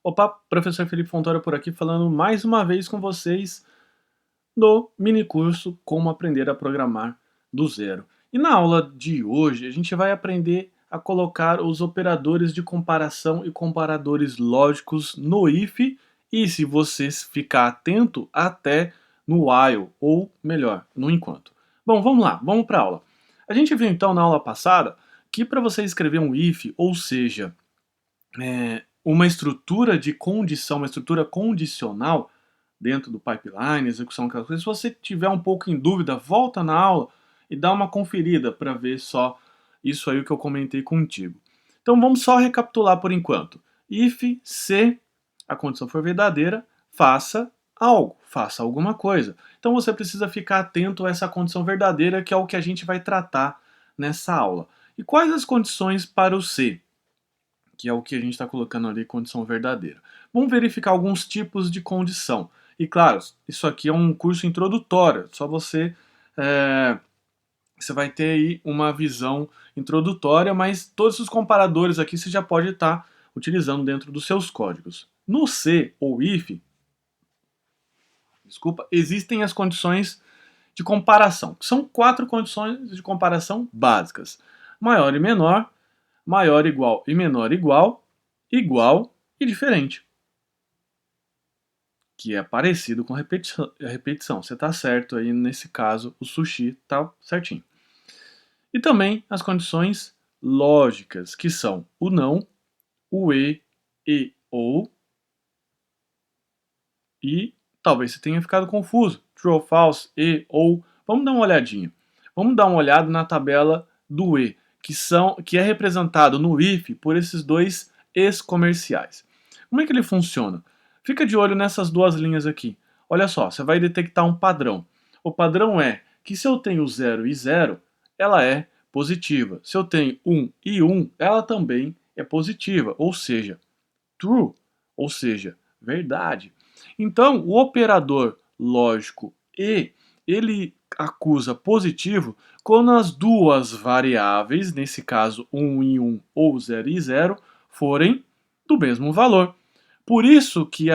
Opa, professor Felipe Fontoura por aqui, falando mais uma vez com vocês no mini curso Como Aprender a Programar do Zero. E na aula de hoje a gente vai aprender a colocar os operadores de comparação e comparadores lógicos no if e, se você ficar atento, até no while, ou melhor, no enquanto. Bom, vamos lá, vamos para a aula. A gente viu então na aula passada que para você escrever um if, ou seja, uma estrutura de condição, uma estrutura condicional dentro do pipeline, execução, aquelas coisas. Se você tiver um pouco em dúvida, volta na aula e dá uma conferida para ver só isso aí que eu comentei contigo. Então vamos só recapitular por enquanto. If, se a condição for verdadeira, faça algo, faça alguma coisa. Então você precisa ficar atento a essa condição verdadeira, que é o que a gente vai tratar nessa aula. E quais as condições para o se? Que é o que a gente está colocando ali, condição verdadeira. Vamos verificar alguns tipos de condição. E claro, isso aqui é um curso introdutório, só você vai ter aí uma visão introdutória, mas todos os comparadores aqui você já pode estar utilizando dentro dos seus códigos. No se ou if, existem as condições de comparação, que são 4 condições de comparação básicas: maior e menor, maior igual e menor igual, igual e diferente. Que é parecido com repetição. Você está certo aí, nesse caso, o sushi está certinho. E também as condições lógicas, que são o não, o e ou, e talvez você tenha ficado confuso. True ou false, e ou. Vamos dar uma olhadinha. Vamos dar uma olhada na tabela do e, que é representado no if por esses dois es comerciais. Como é que ele funciona? Fica de olho nessas duas linhas aqui. Olha só, você vai detectar um padrão. O padrão é que se eu tenho 0 e 0, ela é positiva. Se eu tenho 1 e 1, ela também é positiva, ou seja, true, ou seja, verdade. Então, o operador lógico e, ele acusa positivo quando as duas variáveis, nesse caso 1 e 1 ou 0 e 0, forem do mesmo valor. Por isso que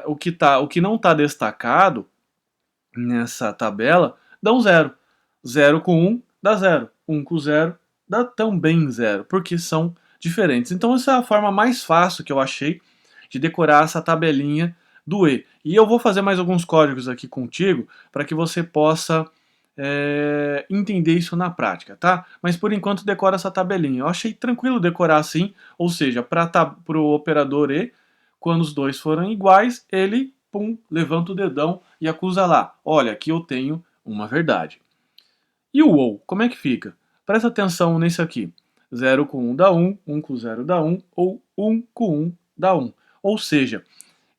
o que não está destacado nessa tabela dá um 0. 0 com 1 dá 0. 1 com 0 dá também 0, porque são diferentes. Então essa é a forma mais fácil que eu achei de decorar essa tabelinha do E. E eu vou fazer mais alguns códigos aqui contigo para que você possa entender isso na prática, tá? Mas por enquanto decora essa tabelinha. Eu achei tranquilo decorar assim, ou seja, para o operador E, quando os dois forem iguais, ele levanta o dedão e acusa lá: olha, aqui eu tenho uma verdade. E o ou, como é que fica? Presta atenção nesse aqui. 0 com 1 dá 1, 1 com 0 dá 1, ou 1 com 1 dá 1. Ou seja,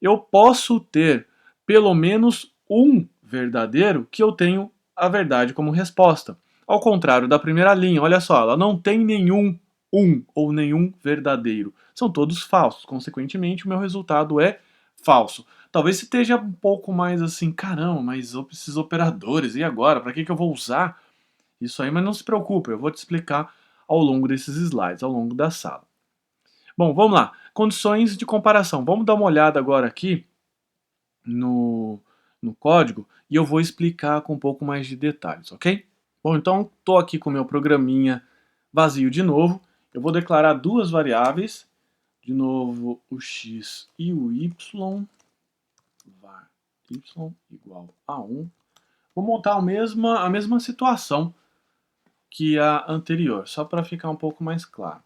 eu posso ter pelo menos um verdadeiro que eu tenho a verdade como resposta. Ao contrário da primeira linha, olha só, ela não tem nenhum ou nenhum verdadeiro. São todos falsos. Consequentemente, o meu resultado é falso. Talvez você esteja um pouco mais assim, caramba, mas eu preciso de operadores, e agora? Para que eu vou usar isso aí? Mas não se preocupe, eu vou te explicar ao longo desses slides, ao longo da sala. Bom, vamos lá. Condições de comparação. Vamos dar uma olhada agora aqui no código e eu vou explicar com um pouco mais de detalhes, ok? Bom, então estou aqui com o meu programinha vazio de novo. Eu vou declarar duas variáveis, de novo o x e o y, var y igual a 1. Vou montar a mesma situação que a anterior, só para ficar um pouco mais claro.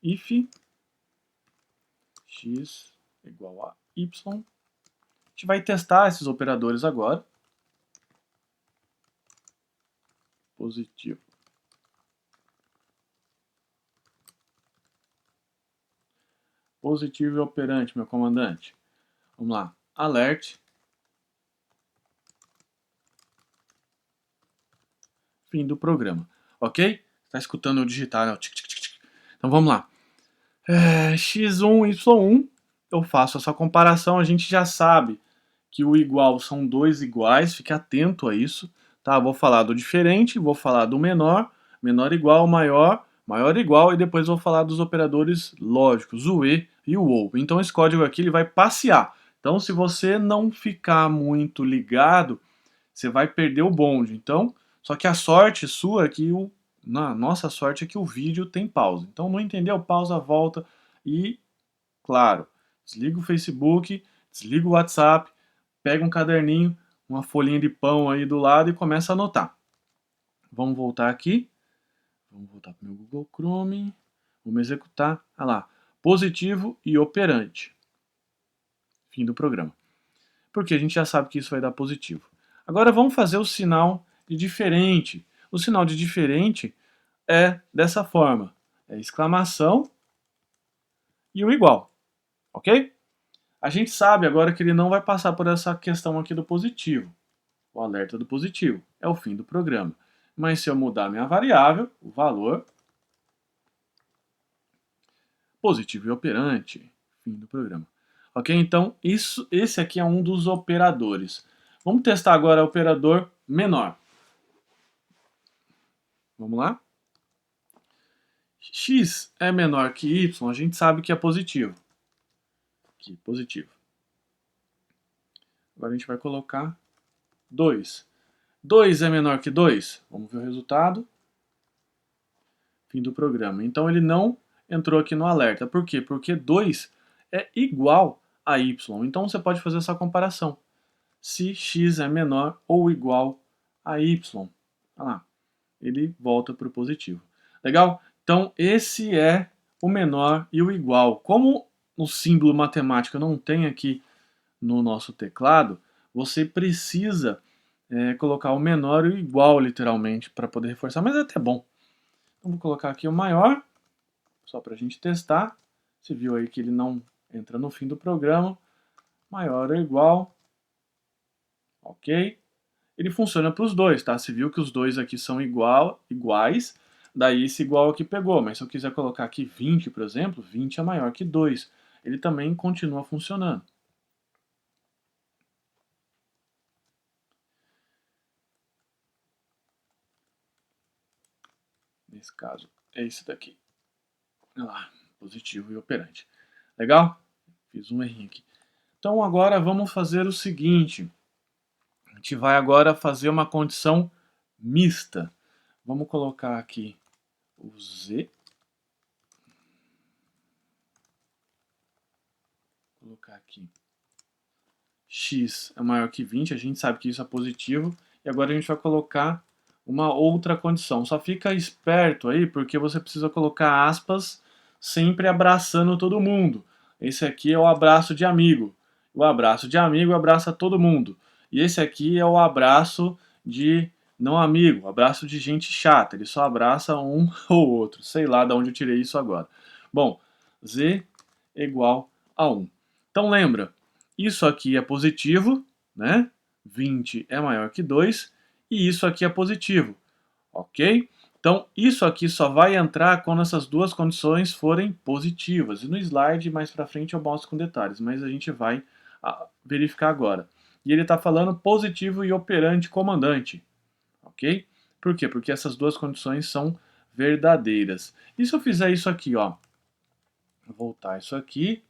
If x igual a y. A gente vai testar esses operadores agora. Positivo. Positivo e operante, meu comandante. Vamos lá. Alert. Fim do programa. Ok? Está escutando eu digitar, né? Então vamos lá. X1, Y1. Eu faço essa comparação. A gente já sabe que o igual são dois iguais. Fique atento a isso. Tá? Vou falar do diferente, vou falar do menor. Menor igual, maior, maior igual. E depois vou falar dos operadores lógicos, o E e o OU. Então esse código aqui ele vai passear. Então se você não ficar muito ligado, você vai perder o bonde. Então, só que a sorte sua é que nossa sorte é que o vídeo tem pausa. Então não entendeu? Pausa, volta e, claro, desliga o Facebook, desliga o WhatsApp, pega um caderninho, uma folhinha de pão aí do lado e começa a anotar. Vamos voltar aqui. Vamos voltar para o meu Google Chrome. Vamos executar. Olha lá. Positivo e operante. Fim do programa. Porque a gente já sabe que isso vai dar positivo. Agora vamos fazer o sinal de diferente. O sinal de diferente é dessa forma. É exclamação e o igual. Ok? A gente sabe agora que ele não vai passar por essa questão aqui do positivo. O alerta do positivo. É o fim do programa. Mas se eu mudar minha variável, o valor, positivo e operante, fim do programa. Ok? Então, esse aqui é um dos operadores. Vamos testar agora o operador menor. Vamos lá? X é menor que Y, a gente sabe que é positivo. Aqui, positivo. Agora a gente vai colocar 2. 2 é menor que 2? Vamos ver o resultado. Fim do programa. Então ele não entrou aqui no alerta. Por quê? Porque 2 é igual a Y. Então você pode fazer essa comparação. Se x é menor ou igual a y. Olha lá, ele volta para o positivo. Legal? Então esse é o menor e o igual. Como o símbolo matemático não tem aqui no nosso teclado, você precisa colocar o menor e o igual, literalmente, para poder reforçar. Mas é até bom. Então vou colocar aqui o maior, só para a gente testar. Você viu aí que ele não entra no fim do programa. Maior ou igual. Ok? Ele funciona para os dois, tá? Você viu que os dois aqui são iguais, daí esse igual aqui pegou. Mas se eu quiser colocar aqui 20, por exemplo, 20 é maior que 2. Ele também continua funcionando. Nesse caso, é esse daqui. Olha lá, positivo e operante. Legal? Fiz um errinho aqui. Então agora vamos fazer o seguinte. A gente vai agora fazer uma condição mista. Vamos colocar aqui o Z. Vou colocar aqui x é maior que 20, a gente sabe que isso é positivo. E agora a gente vai colocar uma outra condição. Só fica esperto aí, porque você precisa colocar aspas sempre abraçando todo mundo. Esse aqui é o abraço de amigo. O abraço de amigo abraça todo mundo. E esse aqui é o abraço de não amigo, abraço de gente chata. Ele só abraça um ou outro. Sei lá de onde eu tirei isso agora. Bom, z é igual a 1. Então lembra, isso aqui é positivo, né? 20 é maior que 2, e isso aqui é positivo, ok? Então, isso aqui só vai entrar quando essas duas condições forem positivas. E no slide, mais para frente, eu mostro com detalhes, mas a gente vai verificar agora. E ele está falando positivo e operante comandante, ok? Por quê? Porque essas duas condições são verdadeiras. E se eu fizer isso aqui, ó? Vou voltar isso aqui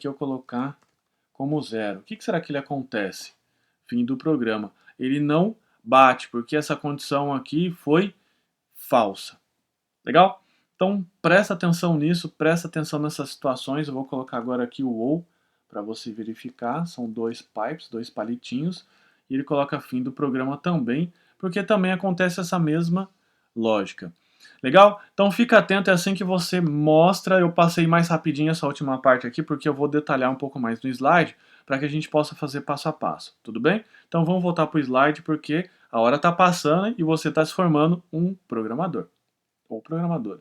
eu colocar como 0. O que será que ele acontece? Fim do programa. Ele não bate, porque essa condição aqui foi falsa. Legal? Então presta atenção nisso, presta atenção nessas situações. Eu vou colocar agora aqui o ou para você verificar. São dois pipes, dois palitinhos. E ele coloca fim do programa também, porque também acontece essa mesma lógica. Legal? Então fica atento, é assim que você mostra. Eu passei mais rapidinho essa última parte aqui, porque eu vou detalhar um pouco mais no slide, para que a gente possa fazer passo a passo, tudo bem? Então vamos voltar para o slide, porque a hora está passando e você está se formando um programador, ou programadora.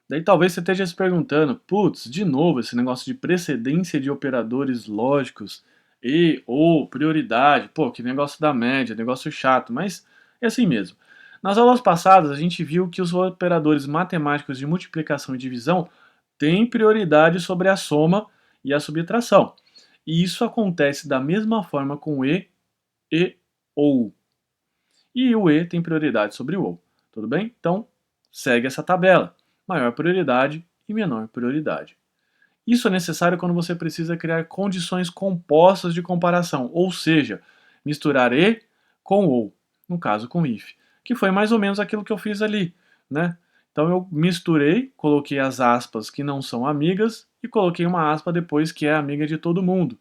Daí talvez você esteja se perguntando, putz, de novo esse negócio de precedência de operadores lógicos e ou prioridade, pô, que negócio da média, negócio chato, mas é assim mesmo. Nas aulas passadas a gente viu que os operadores matemáticos de multiplicação e divisão têm prioridade sobre a soma e a subtração. E isso acontece da mesma forma com e ou. E o e tem prioridade sobre o ou, tudo bem? Então, segue essa tabela. Maior prioridade e menor prioridade. Isso é necessário quando você precisa criar condições compostas de comparação, ou seja, misturar e com ou, no caso com if, que foi mais ou menos aquilo que eu fiz ali, né? Então eu misturei, coloquei as aspas que não são amigas e coloquei uma aspa depois que é amiga de todo mundo.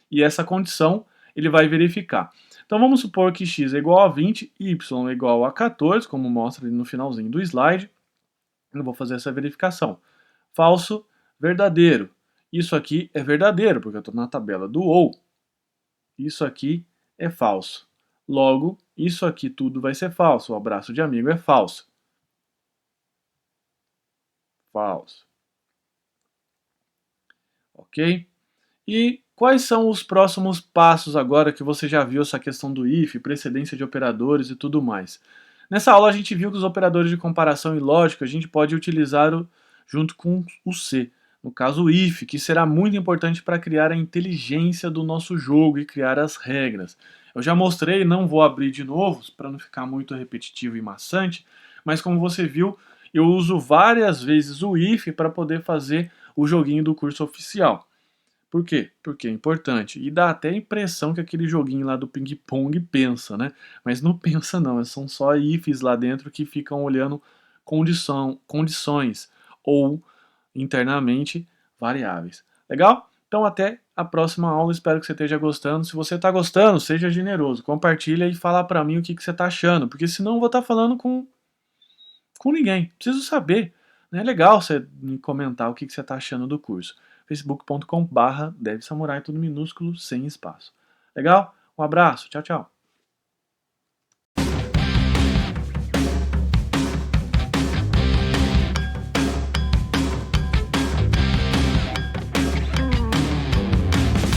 E essa condição ele vai verificar. Então vamos supor que x é igual a 20 e y é igual a 14, como mostra ali no finalzinho do slide. Eu vou fazer essa verificação. Falso, verdadeiro. Isso aqui é verdadeiro, porque eu estou na tabela do ou. Isso aqui é falso. Logo, isso aqui tudo vai ser falso. O abraço de amigo é falso. Falso. Ok? E quais são os próximos passos agora que você já viu essa questão do if, precedência de operadores e tudo mais? Nessa aula a gente viu que os operadores de comparação e lógica a gente pode utilizar junto com o C, no caso o if, que será muito importante para criar a inteligência do nosso jogo e criar as regras. Eu já mostrei, não vou abrir de novo para não ficar muito repetitivo e maçante, mas como você viu, eu uso várias vezes o if para poder fazer o joguinho do curso oficial. Por quê? Porque é importante. E dá até a impressão que aquele joguinho lá do ping-pong pensa, né? Mas não pensa não, são só ifs lá dentro que ficam olhando condições ou internamente variáveis. Legal? Então até a próxima aula, espero que você esteja gostando. Se você está gostando, seja generoso, compartilha e fala para mim o que você está achando, porque senão eu vou estar falando com ninguém. Preciso saber. Não é legal você me comentar o que você está achando do curso. facebook.com/devsamurai, tudo minúsculo, sem espaço. Legal? Um abraço. Tchau, tchau.